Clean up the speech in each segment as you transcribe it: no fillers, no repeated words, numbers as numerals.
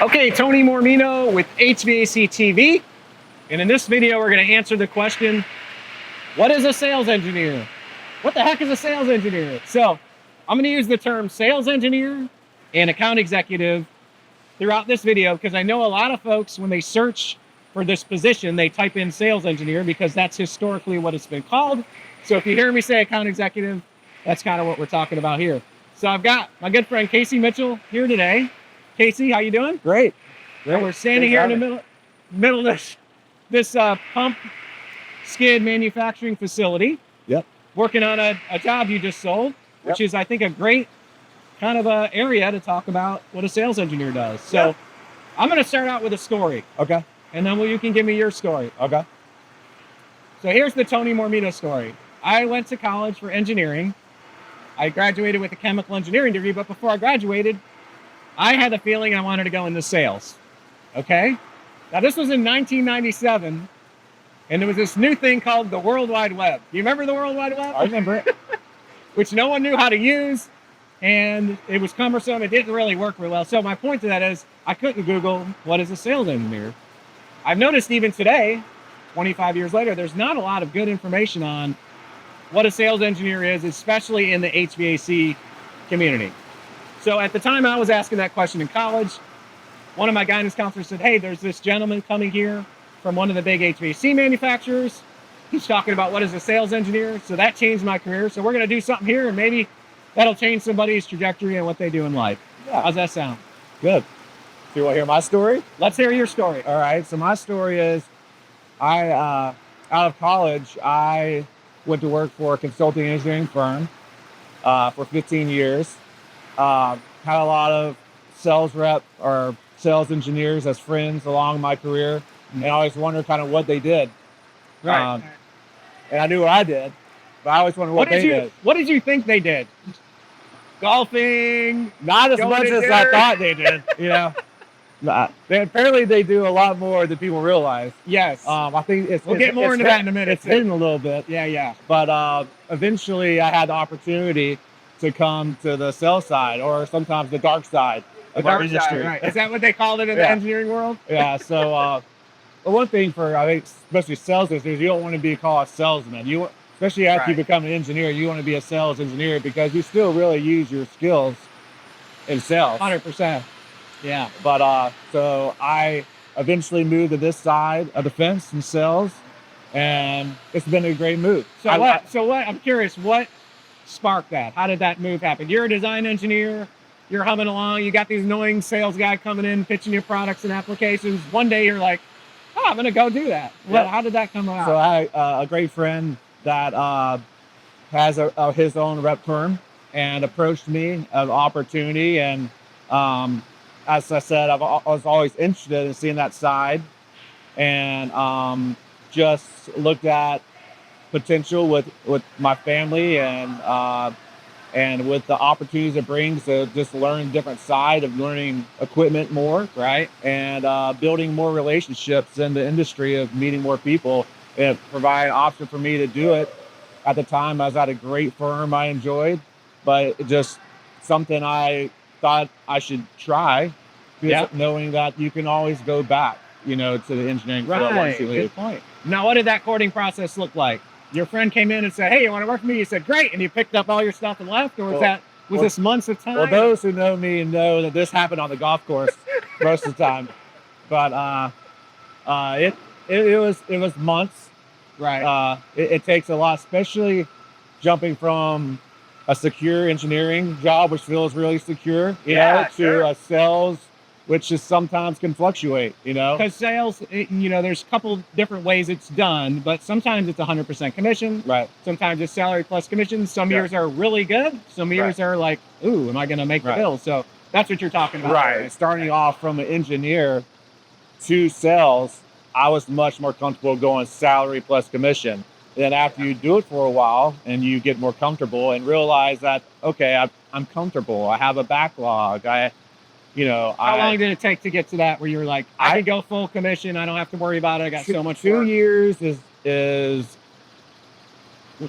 Okay, Tony Mormino with HVAC TV. And in this video, we're going to answer the question, what is a sales engineer? What the heck is a sales engineer? So I'm going to use the term sales engineer and account executive throughout this video because I know a lot of folks, when they search for this position, they type in sales engineer because that's historically what it's been called. So if you hear me say account executive, that's kind of what we're talking about here. So I've got my good friend Kasey Mitchell here today. Kasey, how you doing? Great. And we're standing here in the middle of this pump skid manufacturing facility. Yep. Working on a job you just sold, which is, I think, a great kind of a area to talk about what a sales engineer does. So I'm going to start out with a story. Okay. And then you can give me your story. Okay. So here's the Tony Mormino story. I went to college for engineering. I graduated with a chemical engineering degree, but before I graduated, I had a feeling I wanted to go into sales. Okay? Now, this was in 1997, and there was this new thing called the World Wide Web. Do you remember the World Wide Web? I remember it. Which no one knew how to use, and it was cumbersome. It didn't really work real well. So my point to that is I couldn't Google what is a sales engineer. I've noticed even today, 25 years later, there's not a lot of good information on what a sales engineer is, especially in the HVAC community. So at the time I was asking that question in college, one of my guidance counselors said, hey, there's this gentleman coming here from one of the big HVAC manufacturers. He's talking about what is a sales engineer. So that changed my career. So we're going to do something here and maybe that'll change somebody's trajectory and what they do in life. Yeah. How's that sound? Good. Do you want to hear my story? Let's hear your story. All right. So my story is out of college, I went to work for a consulting engineering firm for 15 years. Had a lot of sales rep or sales engineers as friends along my career, and I always wondered kind of what they did. Right. And I knew what I did, but I always wondered what they did. What did you think they did? Golfing? Not as much as I thought they did, you know. Apparently they do a lot more than people realize. Yes. I think we'll get more into that in a minute. It's hidden a little bit. Yeah. But eventually I had the opportunity to come to the sales side, or sometimes the dark side of our industry. Right. Is that what they called it in the engineering world? Yeah. So one thing for, I think, especially sales engineers, you don't want to be called a salesman. Especially after you become an engineer, you want to be a sales engineer because you still really use your skills in sales. 100%. Yeah. But so I eventually moved to this side of the fence in sales, and it's been a great move. So I'm curious, what sparked that? How did that move happen? You're a design engineer, you're humming along, you got these annoying sales guy coming in, pitching your products and applications. One day you're like, oh, I'm going to go do that. Well, how did that come about? So I a great friend that has his own rep firm and approached me of opportunity. And as I said, I was always interested in seeing that side, and just looked at potential with my family and with the opportunities it brings to just learn a different side of learning equipment more, right? And building more relationships in the industry of meeting more people. It provided an option for me to do it. At the time, I was at a great firm I enjoyed, but it just something I thought I should try, knowing that you can always go back, to the engineering field once you leave. Good point. Now, what did that courting process look like? Your friend came in and said, hey, you want to work for me? You said, great. And you picked up all your stuff and left? Or was this months of time? Well, those who know me know that this happened on the golf course most of the time. But it was months. Right. It takes a lot, especially jumping from a secure engineering job, which feels really secure, to a sales, which is sometimes can fluctuate, Because sales, there's a couple different ways it's done, but sometimes it's 100% commission. Right. Sometimes it's salary plus commission. Some years are really good. Some years are like, ooh, am I going to make the bill? So that's what you're talking about. Right. Starting off from an engineer to sales, I was much more comfortable going salary plus commission. Then after you do it for a while and you get more comfortable and realize that, okay, I'm comfortable. I have a backlog. How long did it take to get to that where you were like, I can go full commission. I don't have to worry about it. I got so much 2 work. years is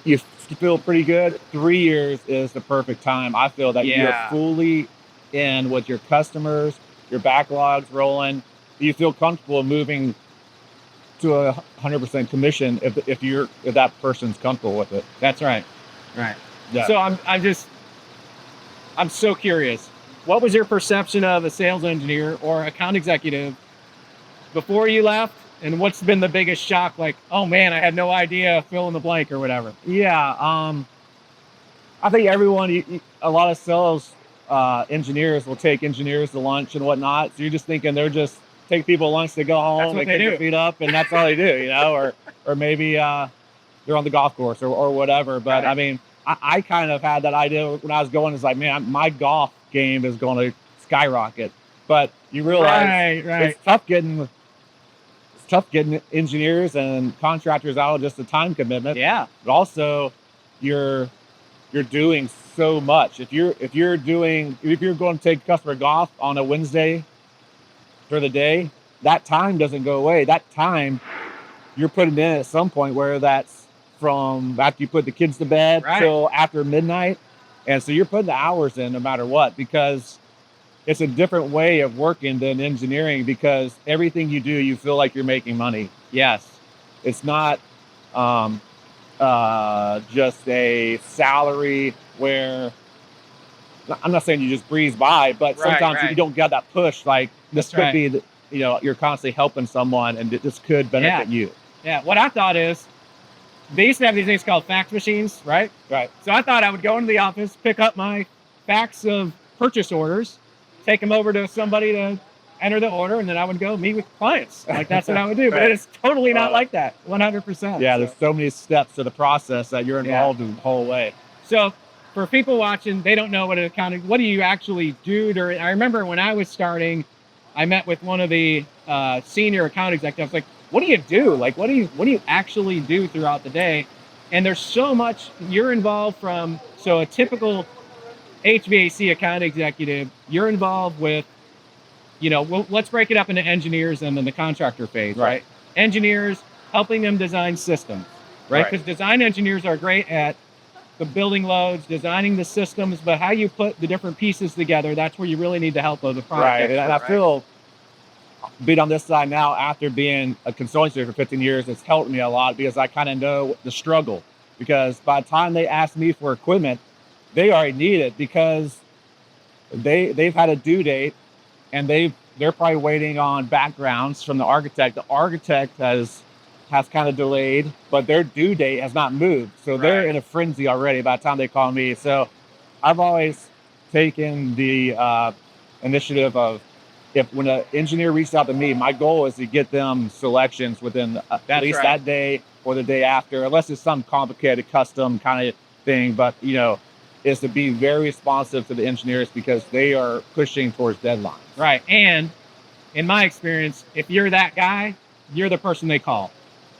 you feel pretty good. 3 years is the perfect time. I feel that you're fully in with your customers, your backlog's rolling. You feel comfortable moving to 100% commission if that person's comfortable with it. That's right. Right. Yeah. So I'm so curious. What was your perception of a sales engineer or account executive before you left? And what's been the biggest shock? Like, oh man, I had no idea, fill in the blank or whatever. Yeah. I think everyone, a lot of sales engineers will take engineers to lunch and whatnot. So you're just thinking they're just take people to lunch, they go home, they kick their feet up, and that's all they do, you know, or maybe they're on the golf course or whatever. But Right. I mean, I kind of had that idea when I was going. It's like, man, my golf game is going to skyrocket. But you realize it's tough getting engineers and contractors out, just the time commitment. Yeah. But also you're doing so much. If you're going to take customer golf on a Wednesday for the day, that time doesn't go away. That time you're putting in at some point, where that's from after you put the kids to bed till after midnight. And so you're putting the hours in no matter what, because it's a different way of working than engineering, because everything you do, you feel like you're making money. Yes. It's not just a salary where, I'm not saying you just breeze by, but sometimes you don't get that push. Like this could be that, you know, you're constantly helping someone and this could benefit you. Yeah. What I thought is, they used to have these things called fax machines, right? Right. So I thought I would go into the office, pick up my fax of purchase orders, take them over to somebody to enter the order, and then I would go meet with clients. Like that's what I would do. But it's totally not like that, 100%. Yeah, there's so many steps to the process that you're involved in the whole way. So for people watching, they don't know what what do you actually do during? I remember when I was starting, I met with one of the senior account executives. Like, what do you do? Like, what do you actually do throughout the day? And there's so much you're involved from. So a typical HVAC account executive, you're involved with, you know, let's break it up into engineers and then the contractor phase, right? Engineers, helping them design systems, right? Because design engineers are great at the building loads, designing the systems, but how you put the different pieces together, that's where you really need the help of the project. Right. And I feel, being on this side now, after being a consulting for 15 years, it's helped me a lot, because I kind of know the struggle. Because by the time they ask me for equipment, they already need it, because they've had a due date, and they're probably waiting on backgrounds from the architect. The architect has kind of delayed, but their due date has not moved. So they're in a frenzy already by the time they call me. So I've always taken the initiative of, if when an engineer reaches out to me, my goal is to get them selections within at least that day or the day after, unless it's some complicated custom kind of thing. But, you know, is to be very responsive to the engineers, because they are pushing towards deadlines. Right. And in my experience, if you're that guy, you're the person they call.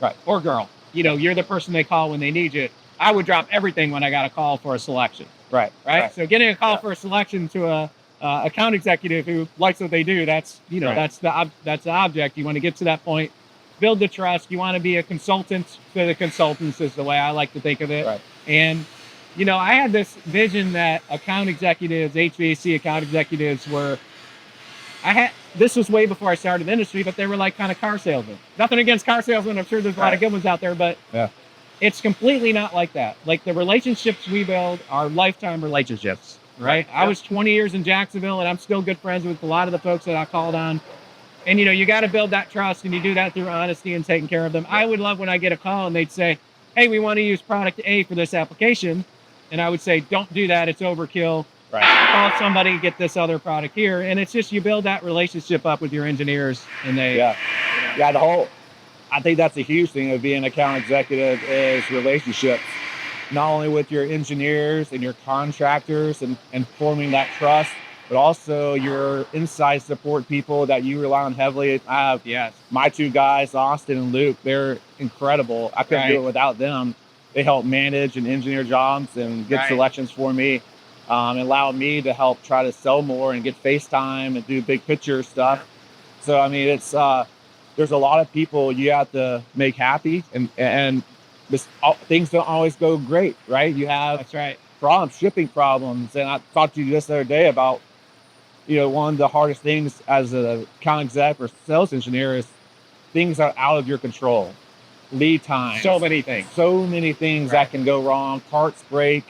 Right. Or girl. You know, you're the person they call when they need you. I would drop everything when I got a call for a selection. Right. So getting a call for a selection to a account executive who likes what they do, that's, you know, that's the object. You want to get to that point, build the trust. You want to be a consultant to the consultants, is the way I like to think of it. Right. And, you know, I had this vision that account executives, HVAC account executives this was way before I started the industry, but they were like kind of car salesmen. Nothing against car salesmen. I'm sure there's a lot of good ones out there, but it's completely not like that. Like, the relationships we build are lifetime relationships, right? I was 20 years in Jacksonville, and I'm still good friends with a lot of the folks that I called on. And, you know, you got to build that trust, and you do that through honesty and taking care of them. I would love when I get a call and they'd say, hey, we want to use product A for this application. And I would say, don't do that. It's overkill. Call somebody, get this other product here. And it's just, you build that relationship up with your engineers, and they... I think that's a huge thing of being an account executive, is relationships, not only with your engineers and your contractors and forming that trust, but also your inside support people that you rely on heavily. I have my two guys, Austin and Luke. They're incredible. I couldn't do it without them. They help manage and engineer jobs and get selections for me, and allow me to help try to sell more and get FaceTime and do big picture stuff. So, I mean, it's there's a lot of people you have to make happy, and things don't always go great, right? You have problems, shipping problems. And I talked to you this other day about one of the hardest things as a account exec or sales engineer is things are out of your control. Lead time. So many things. So many things that can go wrong. Parts break,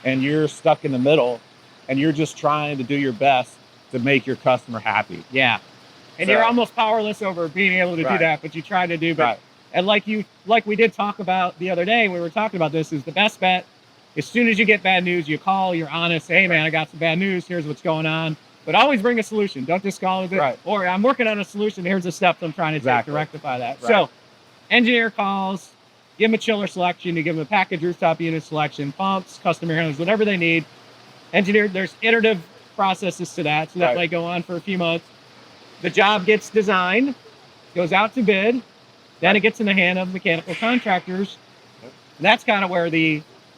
and you're stuck in the middle, and you're just trying to do your best to make your customer happy. Yeah. And you're almost powerless over being able to do that, but you try to do. But and like we did talk about the other day, we were talking about this, is the best bet. As soon as you get bad news, you call, you're honest, hey man, I got some bad news, here's what's going on. But always bring a solution. Don't discard it. Or I'm working on a solution, here's the steps I'm trying to take to rectify that. So engineer calls, give them a chiller selection, you give them a package rooftop unit selection, pumps, custom air handlers, whatever they need. Engineer, there's iterative processes to that, so that might go on for a few months. The job gets designed, goes out to bid, then it gets in the hand of mechanical contractors. And that's kind of where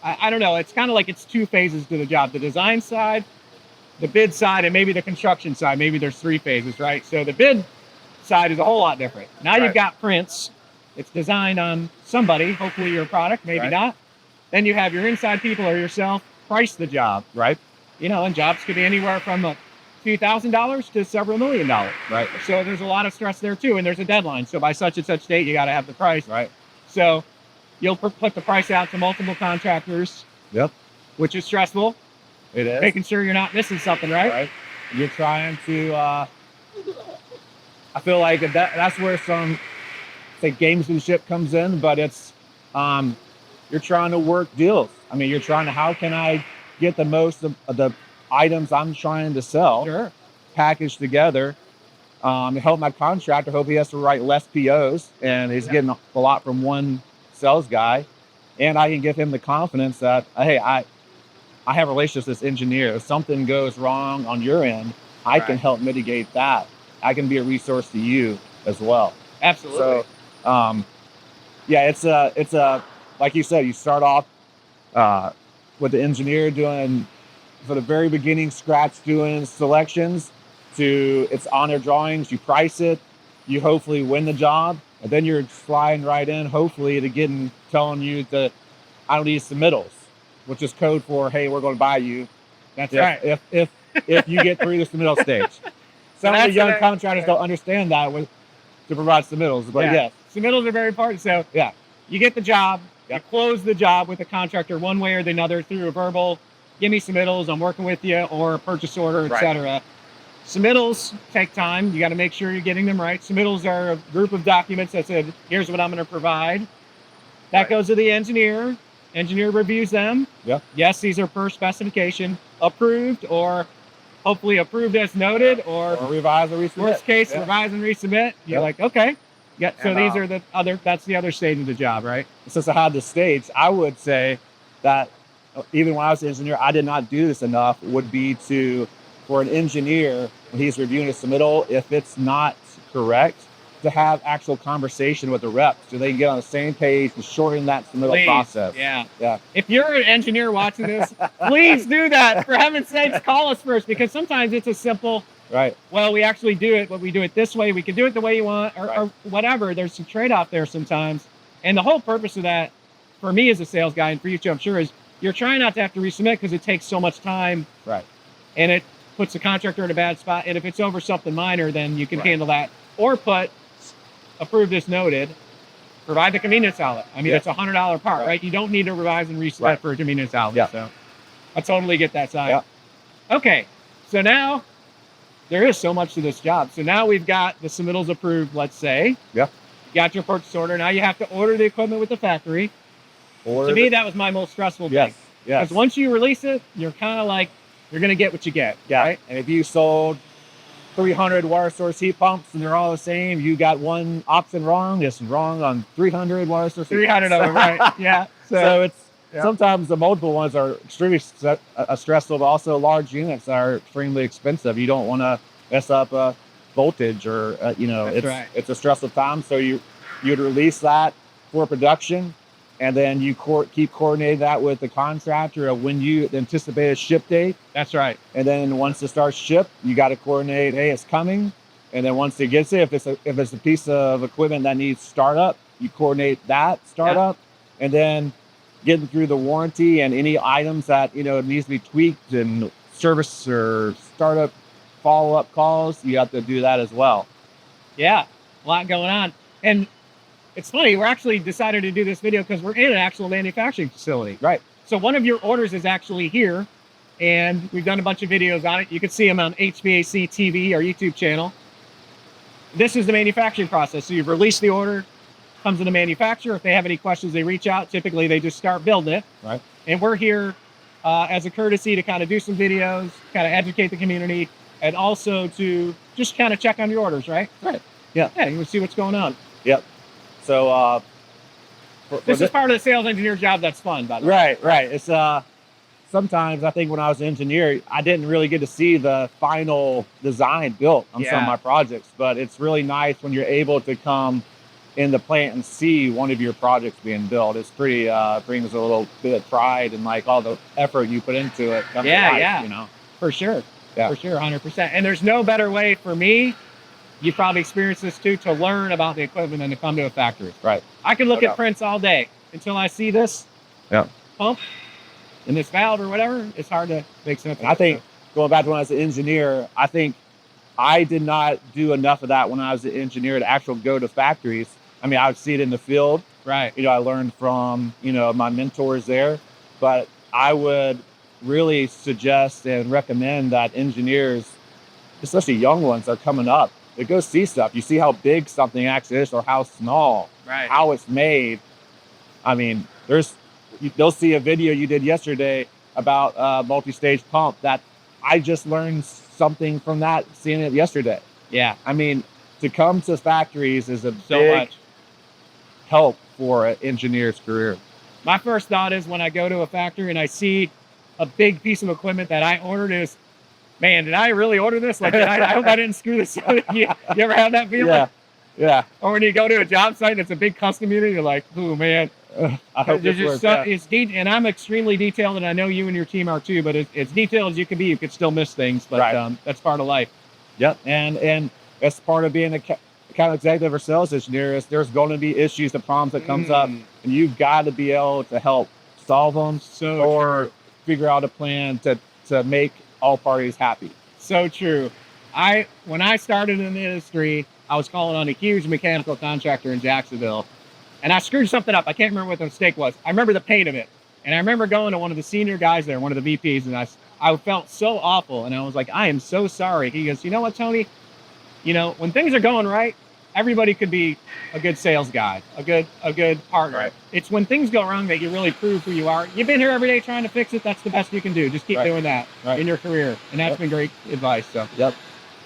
I don't know, it's kind of like it's two phases to the job. The design side, the bid side, and maybe the construction side. Maybe there's three phases, right? So the bid side is a whole lot different. Now you've got prints. It's designed on somebody, hopefully your product, maybe not. Then you have your inside people or yourself price the job, and jobs could be anywhere from a few $1,000s to several $1 million. So there's a lot of stress there too, and there's a deadline. So by such and such date, you got to have the price. So you'll put the price out to multiple contractors. Which is stressful. It is. Making sure you're not missing something, right? You're trying to. I feel like that's where some gamesmanship comes in, but it's you're trying to work deals. I mean, you're trying to, how can I get the most of the items I'm trying to sell packaged together to help my contractor. Hope he has to write less POs and he's getting a lot from one sales guy, and I can give him the confidence that, hey, I have relationships with this engineer. If something goes wrong on your end, I can help mitigate that. I can be a resource to you as well. Absolutely. So, it's a like you said, you start off with the engineer doing, for the very beginning, scratch doing selections, to it's on their drawings, you price it, you hopefully win the job, and then you're sliding right in, hopefully, to telling you that I don't need submittals, which is code for, hey, we're going to buy you. That's right. If you get through the submittal stage. Some of the young contractors don't understand that to provide submittals, but yes. Submittals are very important. So you get the job, you close the job with the contractor one way or the other through a verbal, give me submittals, I'm working with you, or a purchase order, etc. Submittals take time. You got to make sure you're getting them right. Submittals are a group of documents that said, here's what I'm going to provide. That goes to the engineer. Engineer reviews them. Yes, these are per specification, approved, or hopefully approved as noted, or revise and resubmit. Worst case, revise and resubmit. You're like, okay. Yeah, so these are that's the other stage of the job, right? Since I had the stage, I would say that even when I was an engineer, I did not do this enough, would be for an engineer, when he's reviewing a submittal, if it's not correct, to have actual conversation with the rep so they can get on the same page to shorten that submittal process. If you're an engineer watching this, please do that. For heaven's sakes, call us first, because sometimes it's a simple, well, we actually do it, but we do it this way. We can do it the way you want, or whatever. There's some trade-off there sometimes. And the whole purpose of that, for me as a sales guy, and for you too, I'm sure, is you're trying not to have to resubmit because it takes so much time. And it puts the contractor in a bad spot. And if it's over something minor, then you can handle that. Or put approved as noted, provide the convenience outlet. I mean, it's a $100 part, right? You don't need to revise and resubmit for a convenience outlet. So I totally get that side. Okay, so now there is so much to this job. So now we've got the submittals approved, let's say. You got your purchase order. Now you have to order the equipment with the factory. To me, that was my most stressful thing. Because once you release it, you're kind of like, you're going to get what you get. Right? And if you sold 300 water source heat pumps and they're all the same, you got one option wrong, it's wrong on 300 water source heat 300 of them, right? So it's sometimes the multiple ones are extremely stressful, but also large units are extremely expensive. You don't want to mess up voltage or it's a stressful time. So you'd release that for production, and then you keep coordinating that with the contractor of when you anticipate a ship date. That's right. And then once it starts ship, you got to coordinate, hey, it's coming. And then once it gets there, if it's a piece of equipment that needs startup, you coordinate that startup. And then getting through the warranty and any items that, it needs to be tweaked and service or startup follow-up calls, you have to do that as well. Yeah, a lot going on. And it's funny, we're actually decided to do this video because we're in an actual manufacturing facility. Right. So one of your orders is actually here, and we've done a bunch of videos on it. You can see them on HVAC TV, our YouTube channel. This is the manufacturing process. So you've released the order, comes to the manufacturer. If they have any questions, they reach out. Typically, they just start building it. Right. And we're here as a courtesy to kind of do some videos, kind of educate the community, and also to just kind of check on your orders, right? Right. Yeah. Yeah, you want to see what's going on. Yep. So this is part of the sales engineer job that's fun, by the way. right. It's sometimes I think when I was an engineer, I didn't really get to see the final design built on some of my projects, but it's really nice when you're able to come in the plant and see one of your projects being built. It's pretty brings a little bit of pride and like all the effort you put into it. Yeah. You know, For sure. Yeah. For sure, 100%. And there's no better way for me, you probably experienced this too, to learn about the equipment than to come to a factory. Right. I can look at prints all day until I see this pump and this valve or whatever. It's hard to make sense. And I think going back to when I was an engineer, I think I did not do enough of that when I was an engineer to actually go to factories. I mean, I would see it in the field. Right. You know, I learned from, you know, my mentors there, but I would really suggest and recommend that engineers, especially young ones that are coming up, they go see stuff. You see how big something actually is or how small, how it's made. I mean, they'll see a video you did yesterday about a multi-stage pump that I just learned something from that, seeing it yesterday. Yeah. I mean, to come to factories is a big help for an engineer's career. My first thought is when I go to a factory and I see a big piece of equipment that I ordered is, man, did I really order this? Like, I hope I didn't screw this up. You ever have that feeling? Yeah. Or when you go to a job site and it's a big custom unit, you're like, oh man. I hope this works. And I'm extremely detailed, and I know you and your team are too, but it's detailed as you can be. You could still miss things, but that's part of life. Yep. And that's part of being account executive or sales engineer is there's going to be issues, the problems that comes up, and you've got to be able to help solve them or figure out a plan to make all parties happy. So true. When I started in the industry, I was calling on a huge mechanical contractor in Jacksonville, and I screwed something up. I can't remember what the mistake was. I remember the pain of it. And I remember going to one of the senior guys there, one of the VPs, and I felt so awful. And I was like, I am so sorry. He goes, you know what, Tony? You know, when things are going right, everybody could be a good sales guy, a good partner. Right. It's when things go wrong that you really prove who you are. You've been here every day trying to fix it. That's the best you can do. Just keep doing that in your career. And that's been great advice. So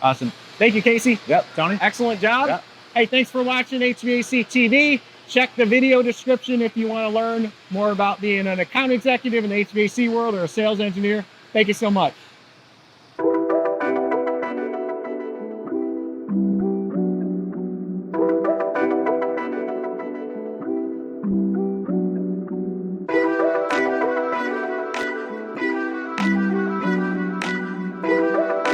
awesome. Thank you, Kasey. Yep, Tony. Excellent job. Yep. Hey, thanks for watching HVAC TV. Check the video description if you want to learn more about being an account executive in the HVAC world or a sales engineer. Thank you so much.